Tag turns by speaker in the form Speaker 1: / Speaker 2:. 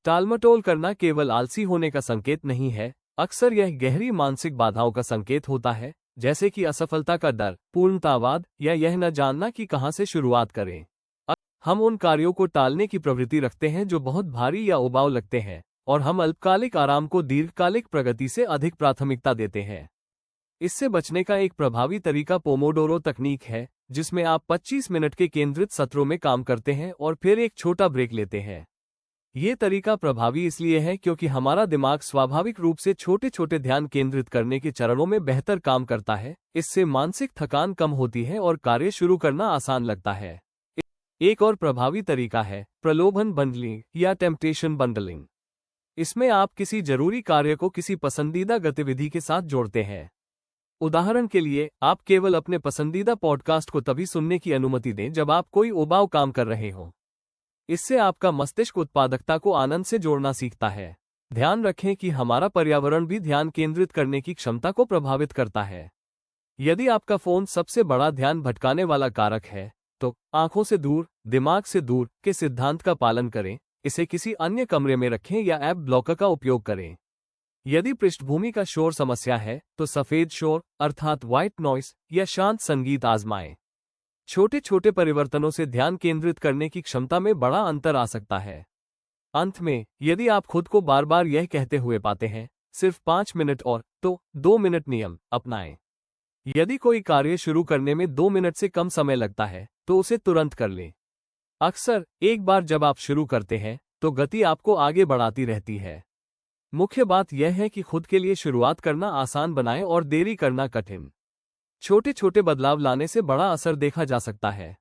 Speaker 1: टालमटोल करना केवल आलसी होने का संकेत नहीं है, अक्सर यह गहरी मानसिक बाधाओं का संकेत होता है, जैसे कि असफलता का डर, पूर्णतावाद या यह न जानना कि कहां से शुरुआत करें। हम उन कार्यों को टालने की प्रवृत्ति रखते हैं जो बहुत भारी या उबाऊ लगते हैं, और हम अल्पकालिक आराम को दीर्घकालिक प्रगति से अधिक प्राथमिकता देते हैं। इससे बचने का एक प्रभावी तरीका पोमोडोरो तकनीक है, जिसमें आप 25 मिनट के केंद्रित सत्रों में काम करते हैं और फिर एक छोटा ब्रेक लेते हैं। ये तरीका प्रभावी इसलिए है क्योंकि हमारा दिमाग स्वाभाविक रूप से छोटे छोटे ध्यान केंद्रित करने के चरणों में बेहतर काम करता है। इससे मानसिक थकान कम होती है और कार्य शुरू करना आसान लगता है। एक और प्रभावी तरीका है प्रलोभन बंडलिंग या टेम्पटेशन बंडलिंग। इसमें आप किसी जरूरी कार्य को किसी पसंदीदा गतिविधि के साथ जोड़ते हैं। उदाहरण के लिए, आप केवल अपने पसंदीदा पॉडकास्ट को तभी सुनने की अनुमति दें जब आप कोई उबाऊ काम कर रहे हों। इससे आपका मस्तिष्क उत्पादकता को आनंद से जोड़ना सीखता है। ध्यान रखें कि हमारा पर्यावरण भी ध्यान केंद्रित करने की क्षमता को प्रभावित करता है। यदि आपका फोन सबसे बड़ा ध्यान भटकाने वाला कारक है, तो आंखों से दूर, दिमाग से दूर के सिद्धांत का पालन करें, इसे किसी अन्य कमरे में रखें या ऐप ब्लॉकर का उपयोग करें। यदि पृष्ठभूमि का शोर समस्या है, तो सफेद शोर अर्थात व्हाइट नॉइस या शांत संगीत आजमाएं। छोटे छोटे परिवर्तनों से ध्यान केंद्रित करने की क्षमता में बड़ा अंतर आ सकता है। अंत में, यदि आप खुद को बार बार यह कहते हुए पाते हैं, सिर्फ 5 मिनट और, तो 2 मिनट नियम अपनाएं। यदि कोई कार्य शुरू करने में 2 मिनट से कम समय लगता है, तो उसे तुरंत कर लें। अक्सर एक बार जब आप शुरू करते हैं, तो गति आपको आगे बढ़ाती रहती है। मुख्य बात यह है कि खुद के लिए शुरुआत करना आसान बनाएं और देरी करना कठिन। छोटे छोटे बदलाव लाने से बड़ा असर देखा जा सकता है।